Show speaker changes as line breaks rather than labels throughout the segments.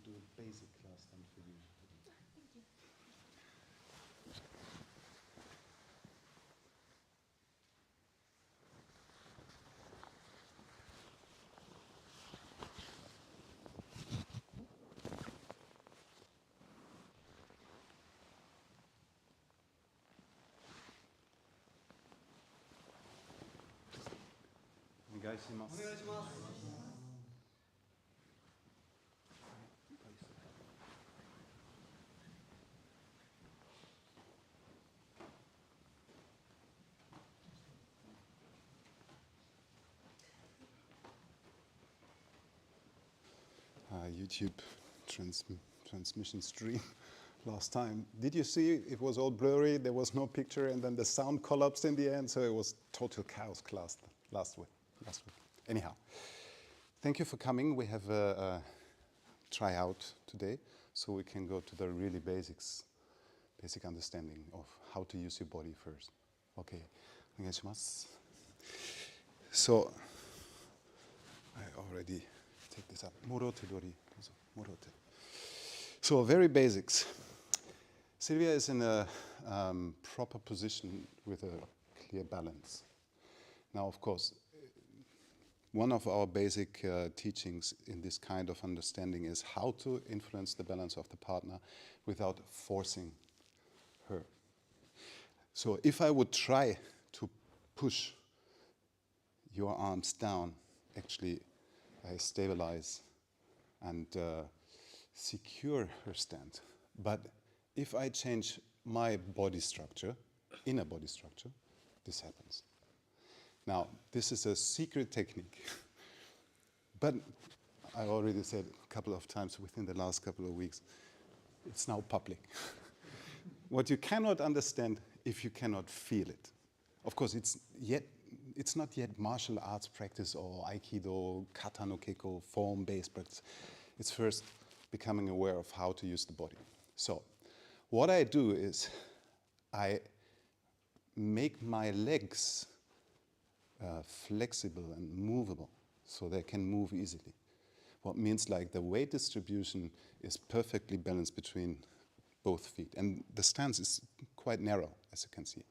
do a basic last time for you.
Thank you.
YouTube transmission stream last time. Did you see it was all blurry, there was no picture, and then the sound collapsed in the end, so it was total chaos class last week. Anyhow, thank you for coming. We have a tryout today, so we can go to the really basic understanding of how to use your body first. Okay, お願いします. So, I already take this up. Morote dori. Morote. So, very basics. Sylvia is in a proper position with a clear balance. Now, of course, one of our basic teachings in this kind of understanding is how to influence the balance of the partner without forcing her. So if I would try to push your arms down, actually I stabilize and secure her stand. But if I change my body structure, inner body structure, this happens. Now, this is a secret technique, but I already said a couple of times within the last couple of weeks, it's now public. What you cannot understand if you cannot feel it. Of course, it's not yet martial arts practice or aikido, kata no keiko, form-based practice. It's first becoming aware of how to use the body. So, what I do is I make my legs flexible and movable, so they can move easily. What means like the weight distribution is perfectly balanced between both feet. And the stance is quite narrow, as you can see.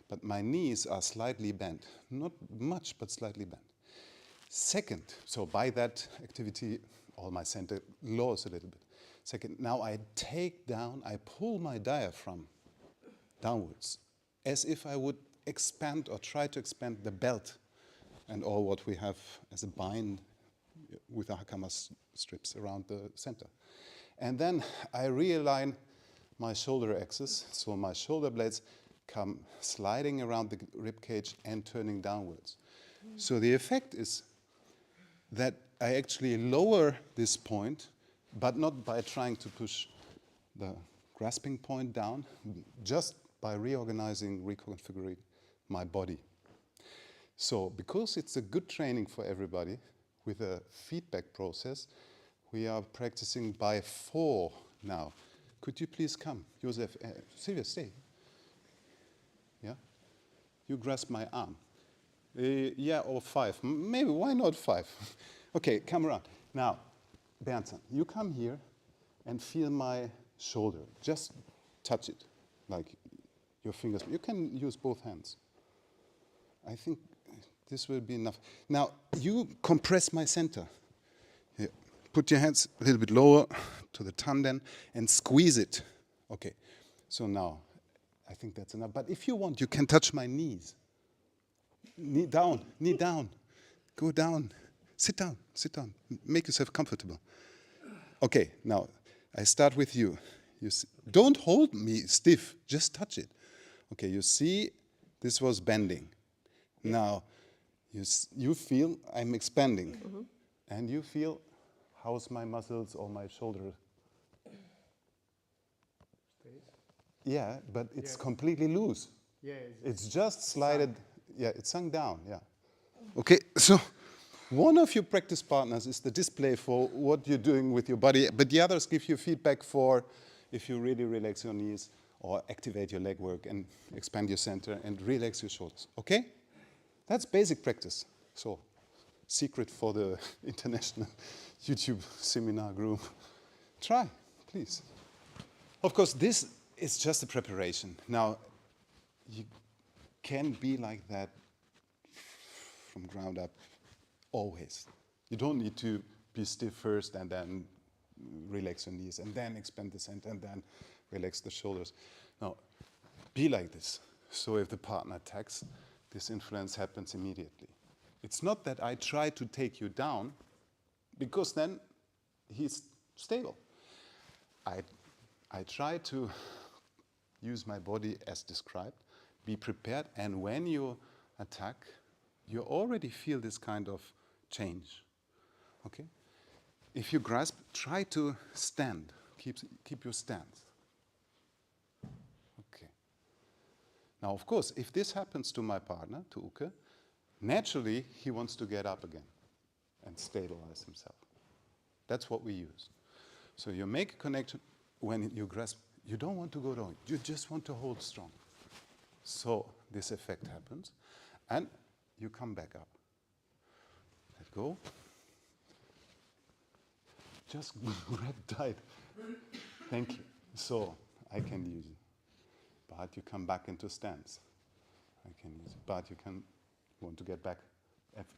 But my knees are slightly bent. Not much, but slightly bent. Second, so by that activity, all my center lowers a little bit. Second, now I pull my diaphragm downwards, as if I would expand or try to expand the belt and all what we have as a bind with the hakama strips around the center. And then I realign my shoulder axis, so my shoulder blades come sliding around the rib cage and turning downwards. So the effect is that I actually lower this point, but not by trying to push the grasping point down, just by reorganizing, reconfiguring my body. So, because it's a good training for everybody, with a feedback process, we are practicing by 4 now. Could you please come? Josef, Sylvia, stay. Yeah? You grasp my arm. Yeah, or 5. Maybe, why not 5? Okay, come around. Now, Bernson, you come here and feel my shoulder. Just touch it, like your fingers. You can use both hands. I think this will be enough. Now, you compress my center. Here. Put your hands a little bit lower to the tanden and squeeze it. Okay, so now, I think that's enough. But if you want, you can touch my knees. Knee down, go down. Sit down. Make yourself comfortable. Okay, now, I start with you. Don't hold me stiff, just touch it. Okay, you see, this was bending. Now, you feel I'm expanding. And you feel, how's my muscles or my shoulder?
Stays.
Yeah, but it's completely loose.
Yeah,
it's just slided. Yeah, it's sunk down, yeah. Okay, so one of your practice partners is the display for what you're doing with your body, but the others give you feedback for if you really relax your knees or activate your leg work and expand your center and relax your shoulders, okay? That's basic practice. So, secret for the international YouTube seminar group. Try, please. Of course, this is just a preparation. Now, you can be like that from ground up always. You don't need to be stiff first and then relax your knees and then expand the center and then relax the shoulders. No, be like this. So if the partner attacks, this influence happens immediately. It's not that I try to take you down, because then he's stable. I try to use my body as described, be prepared, and when you attack, you already feel this kind of change. Okay? If you grasp, try to stand. Keep your stance. Okay. Now, of course, if this happens to my partner, to Uke, naturally he wants to get up again and stabilize himself. That's what we use. So you make a connection when you grasp. You don't want to go down. You just want to hold strong. So this effect happens, and you come back up. Let go. Just grab tight. Thank you. So I can use it. But you come back into stance. I can use it. But you can want to get back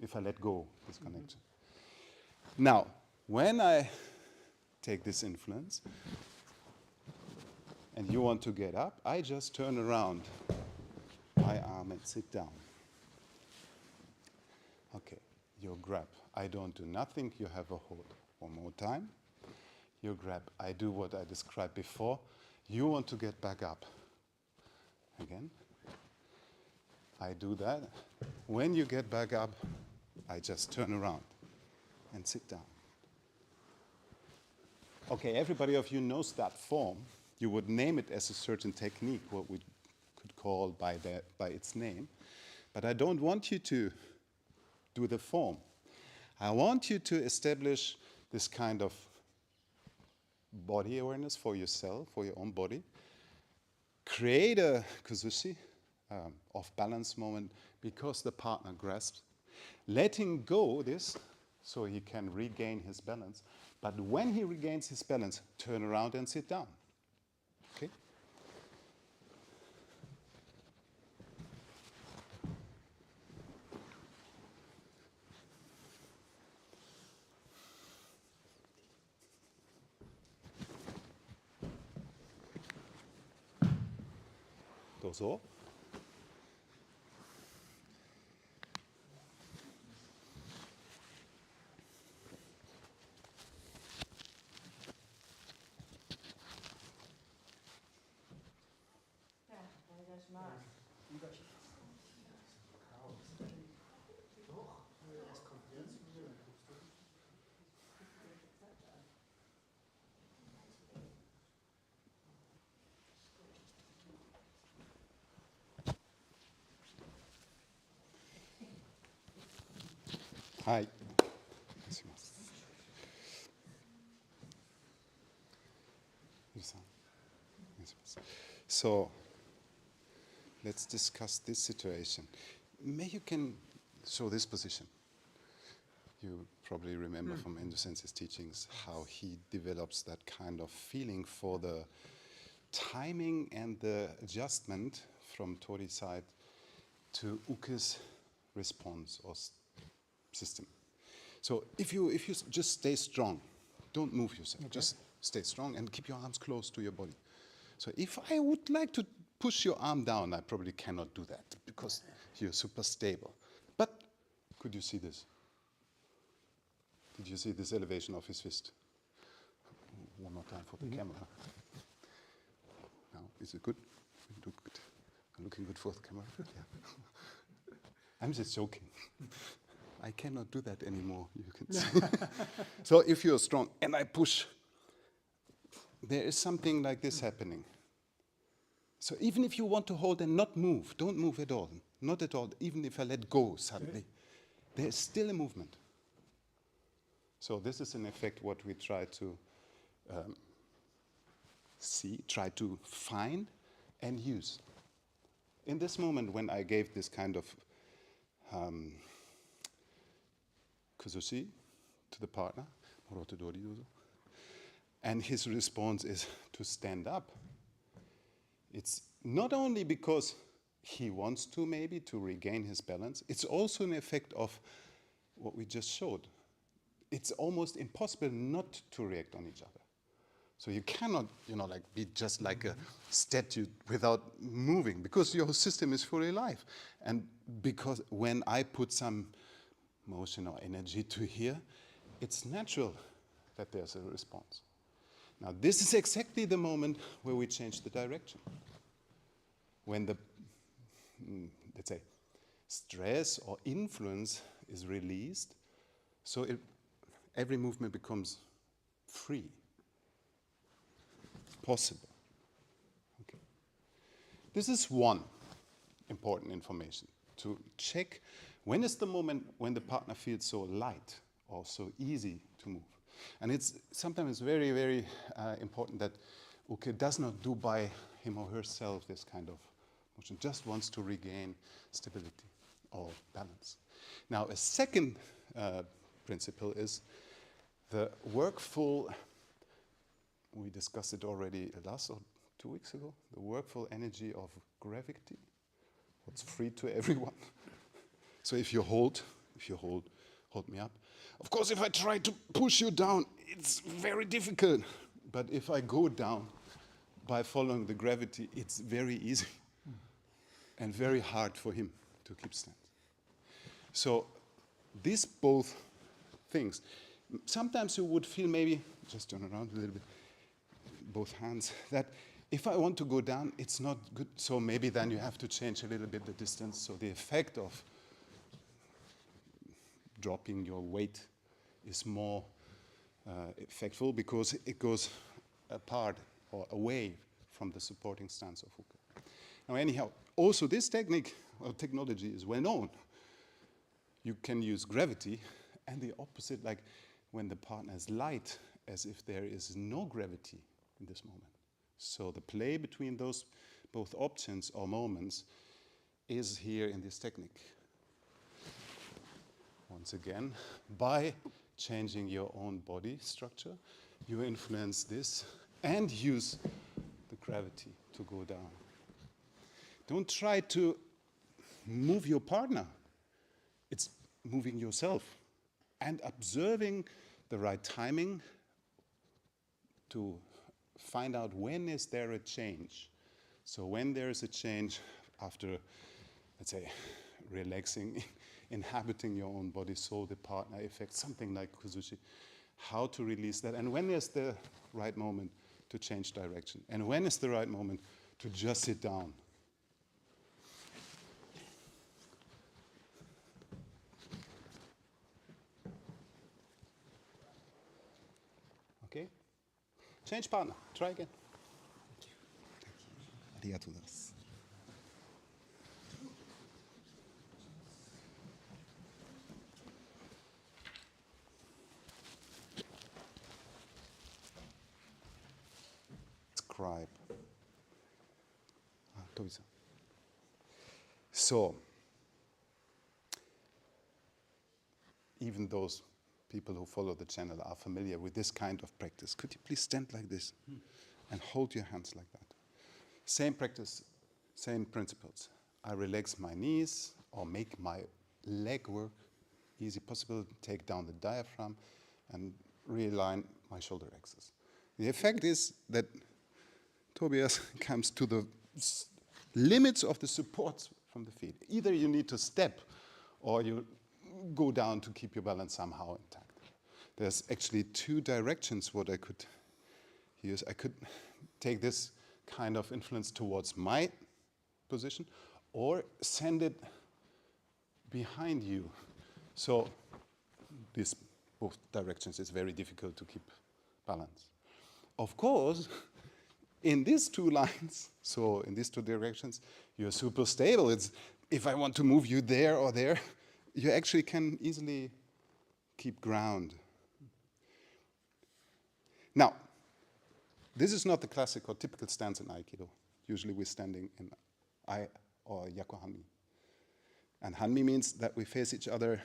if I let go this connection. Now, when I take this influence and you want to get up, I just turn around my arm and sit down. Okay, you grab. I don't do nothing, you have a hold. One more time. You grab. I do what I described before. You want to get back up. Again. I do that. When you get back up, I just turn around and sit down. Okay, everybody of you knows that form. You would name it as a certain technique, what we could call by its name. But I don't want you to do the form. I want you to establish this kind of body awareness for yourself, for your own body. Create a kuzushi, off-balance moment, because the partner grasps. Letting go this, so he can regain his balance. But when he regains his balance, turn around and sit down. Okay? Dozo. Hi. So, let's discuss this situation. Maybe you can show this position. You probably remember from Endo Sensei's teachings how he develops that kind of feeling for the timing and the adjustment from Tori's side to Uke's response or system. So if you just stay strong, don't move yourself, okay. Just stay strong and keep your arms close to your body. So if I would like to push your arm down, I probably cannot do that because you're super stable. But could you see this? Did you see this elevation of his fist? One more time for the camera. Now, is it good? Look good. I'm looking good for the camera. Yeah. I'm just joking. I cannot do that anymore, you can see. So if you're strong and I push, there is something like this happening. So even if you want to hold and not move, don't move at all. Not at all, even if I let go suddenly, there is still a movement. So this is in effect what we try to see, try to find and use. In this moment when I gave this kind of kuzushi to the partner, and his response is to stand up. It's not only because he wants to maybe to regain his balance, it's also an effect of what we just showed. It's almost impossible not to react on each other. So you cannot, like be just like a statue without moving, because your system is fully alive. And because when I put some motion or energy to here, it's natural that there's a response. Now, this is exactly the moment where we change the direction. When the, let's say, stress or influence is released, so every movement becomes free, possible. Okay. This is one important information to check when is the moment when the partner feels so light or so easy to move. And it's sometimes very, very important that Uke does not do by him or herself this kind of motion, just wants to regain stability or balance. Now, a second principle is the workful, we discussed it already last or 2 weeks ago, the workful energy of gravity, what's free to everyone. So if you hold me up. Of course, if I try to push you down, it's very difficult. But if I go down by following the gravity, it's very easy and very hard for him to keep stand. So these both things, sometimes you would feel maybe, just turn around a little bit, both hands, that if I want to go down, it's not good. So maybe then you have to change a little bit the distance. So the effect of dropping your weight is more effectful because it goes apart or away from the supporting stance of Uke. Now anyhow, also this technique or technology is well known. You can use gravity and the opposite, like when the partner is light, as if there is no gravity in this moment. So the play between those both options or moments is here in this technique. Once again, by changing your own body structure, you influence this and use the gravity to go down. Don't try to move your partner. It's moving yourself and observing the right timing to find out when is there a change. So when there is a change after, let's say, relaxing, inhabiting your own body, so the partner effect, something like Kuzushi, how to release that, and when is the right moment to change direction, and when is the right moment to just sit down. Okay? Change partner. Try again. Thank you. Arigatou gozaimasu. Scribe. Tobi-san. So, even those people who follow the channel are familiar with this kind of practice. Could you please stand like this and hold your hands like that? Same practice, same principles. I relax my knees or make my leg work easy possible, take down the diaphragm and realign my shoulder axis. The effect is that Tobias comes to the limits of the supports from the feet. Either you need to step or you go down to keep your balance somehow intact. There's actually 2 directions what I could use. I could take this kind of influence towards my position or send it behind you. So these both directions, it's very difficult to keep balance. Of course, in these 2 lines, so in these 2 directions, you're super stable. It's, if I want to move you there or there, you actually can easily keep ground. Now, this is not the classic or typical stance in Aikido. Usually we're standing in Ai or Yaku Hanmi. And Hanmi means that we face each other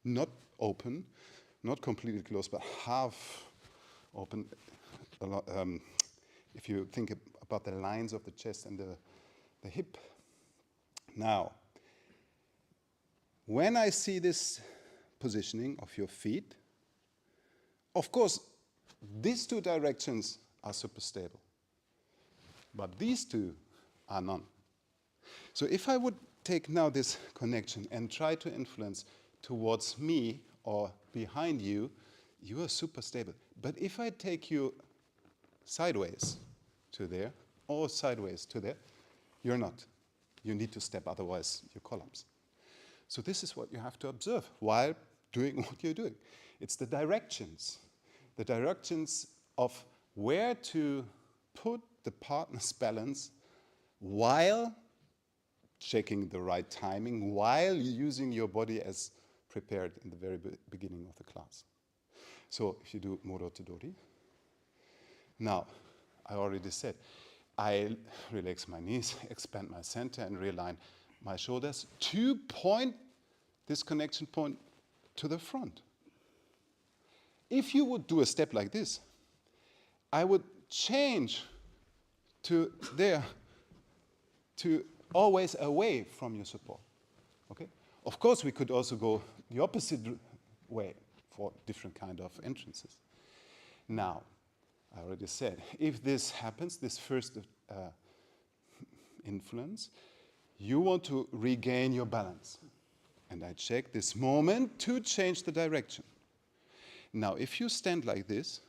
not open, not completely closed, but half open a lot. If you think about the lines of the chest and the hip. Now, when I see this positioning of your feet, of course, these two directions are super stable, but these two are none. So if I would take now this connection and try to influence towards me or behind you, you are super stable. But if I take you sideways to there or sideways to there, you're not. You need to step, otherwise you collapse. So this is what you have to observe while doing what you're doing. It's the directions of where to put the partner's balance while checking the right timing, while using your body as prepared in the very beginning of the class. So if you do Moro Todori, now I already said, I relax my knees, expand my center, and realign my shoulders to point this connection point to the front. If you would do a step like this, I would change to there, to always away from your support. Okay? Of course, we could also go the opposite way for different kind of entrances. Now, I already said, if this happens, this first influence, you want to regain your balance. And I check this moment to change the direction. Now, if you stand like this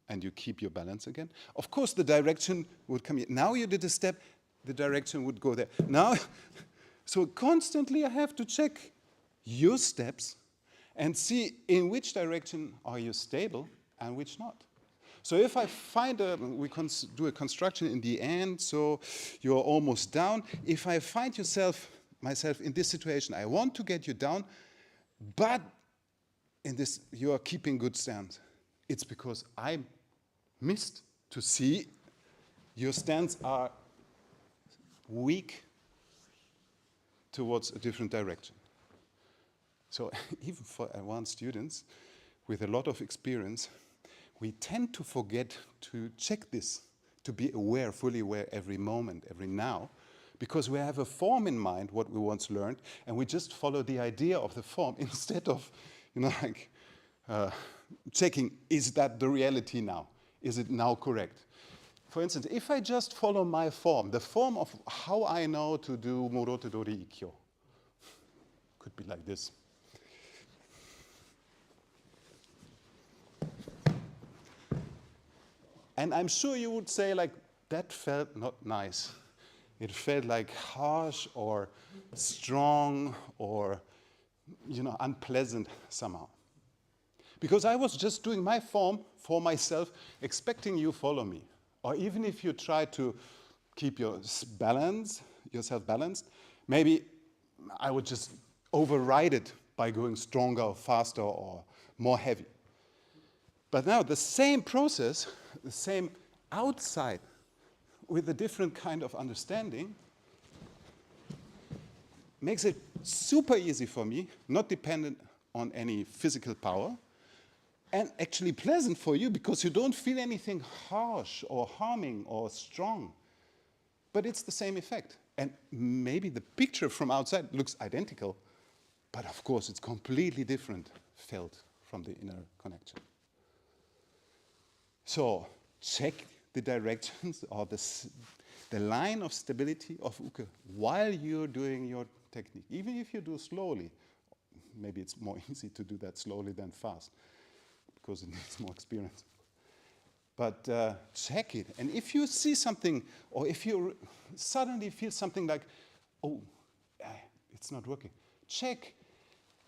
and you keep your balance again, of course the direction would come here. Now you did a step, the direction would go there. Now, so constantly I have to check your steps and see in which direction are you stable and which not. So if I find we do a construction in the end, so you're almost down. If I find myself in this situation, I want to get you down, but in this you are keeping good stance. It's because I missed to see your stance are weak towards a different direction. So even for advanced students with a lot of experience, we tend to forget to check this, to be aware, fully aware every moment, every now, because we have a form in mind, what we once learned, and we just follow the idea of the form instead of, checking, is that the reality now? Is it now correct? For instance, if I just follow my form, the form of how I know to do Moro Todori Ikkyo, could be like this. And I'm sure you would say, like, that felt not nice. It felt like harsh or strong or, unpleasant somehow. Because I was just doing my form for myself, expecting you follow me. Or even if you try to keep yourself balanced, maybe I would just override it by going stronger or faster or more heavy. But now the same process, the same outside, with a different kind of understanding, makes it super easy for me, not dependent on any physical power, and actually pleasant for you because you don't feel anything harsh or harming or strong. But it's the same effect. And maybe the picture from outside looks identical, but of course it's completely different felt from the inner connection. So check the directions or the line of stability of uke while you're doing your technique. Even if you do slowly, maybe it's more easy to do that slowly than fast because it needs more experience. But check it. And if you see something, or if you suddenly feel something like, oh, it's not working, check.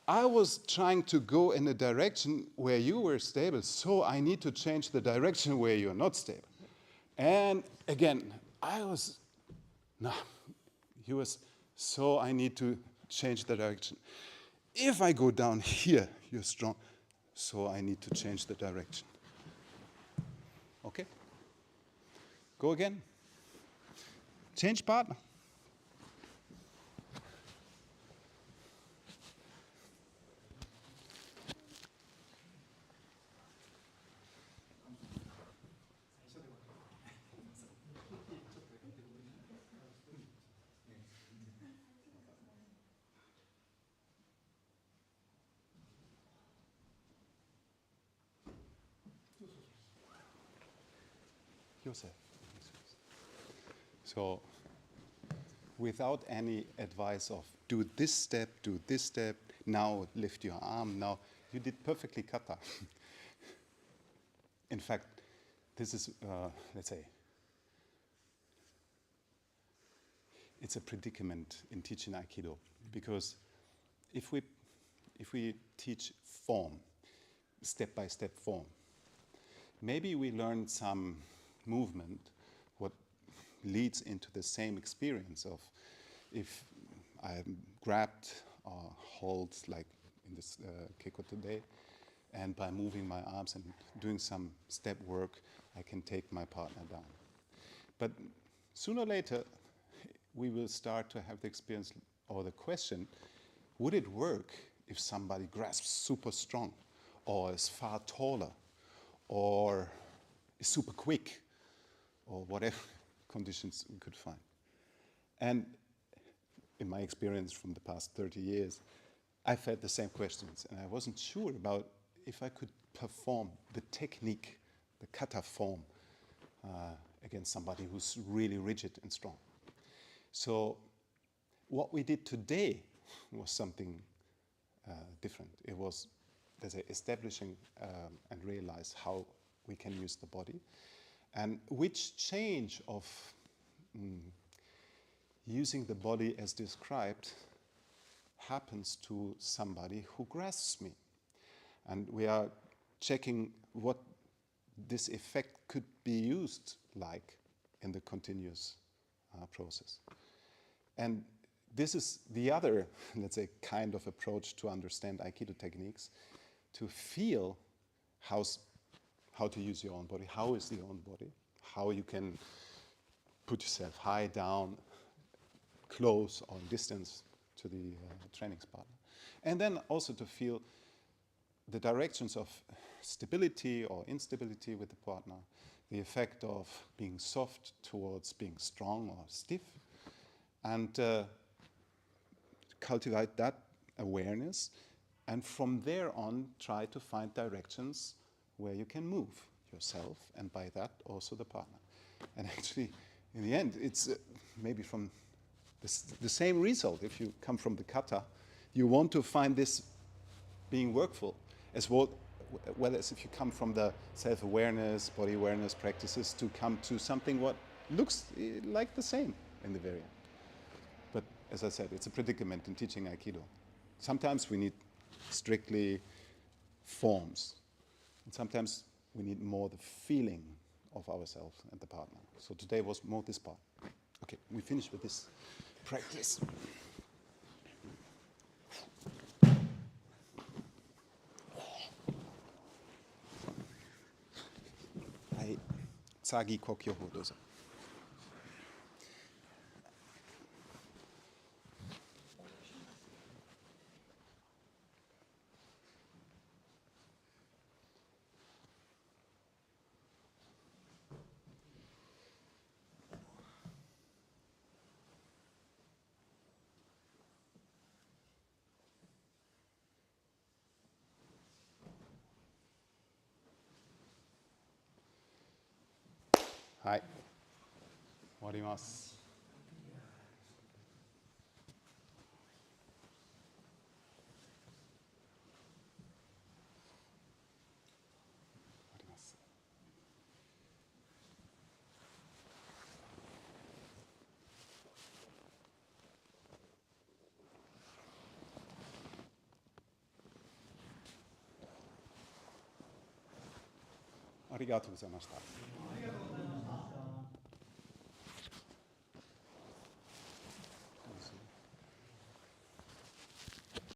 I was trying to go in a direction where you were stable, so I need to change the direction where you're not stable. And again, so I need to change the direction. If I go down here, you're strong, so I need to change the direction. Okay? Go again. Change partner. yourself. So without any advice of do this step, now lift your arm, now you did perfectly kata. In fact, this is, let's say, it's a predicament in teaching Aikido, because if we teach form, step-by-step form, maybe we learn some movement, what leads into the same experience of if I grabbed or hold, like in this keiko today, and by moving my arms and doing some step work, I can take my partner down. But sooner or later, we will start to have the experience or the question, would it work if somebody grasps super strong, or is far taller, or is super quick, or whatever conditions we could find? And in my experience from the past 30 years, I've had the same questions, and I wasn't sure about if I could perform the technique, the kata form, against somebody who's really rigid and strong. So what we did today was something different. It was, let's say, establishing and realize how we can use the body, and which change of using the body as described happens to somebody who grasps me. And we are checking what this effect could be used like in the continuous process. And this is the other, let's say, kind of approach to understand Aikido techniques, to feel how to use your own body, how is the own body, how you can put yourself high, down, close or distance to the training partner. And then also to feel the directions of stability or instability with the partner, the effect of being soft towards being strong or stiff, and cultivate that awareness, and from there on try to find directions where you can move yourself, and by that also the partner. And actually, in the end, it's maybe from the same result. If you come from the kata, you want to find this being workful, as well as if you come from the self-awareness, body awareness practices, to come to something what looks like the same in the very end. But as I said, it's a predicament in teaching Aikido. Sometimes we need strictly forms, and sometimes we need more the feeling of ourselves and the partner. So today was more this part. Okay, we finish with this practice. はい、次呼吸法どうぞ。はい、終わります。終わります。ありがとうございました。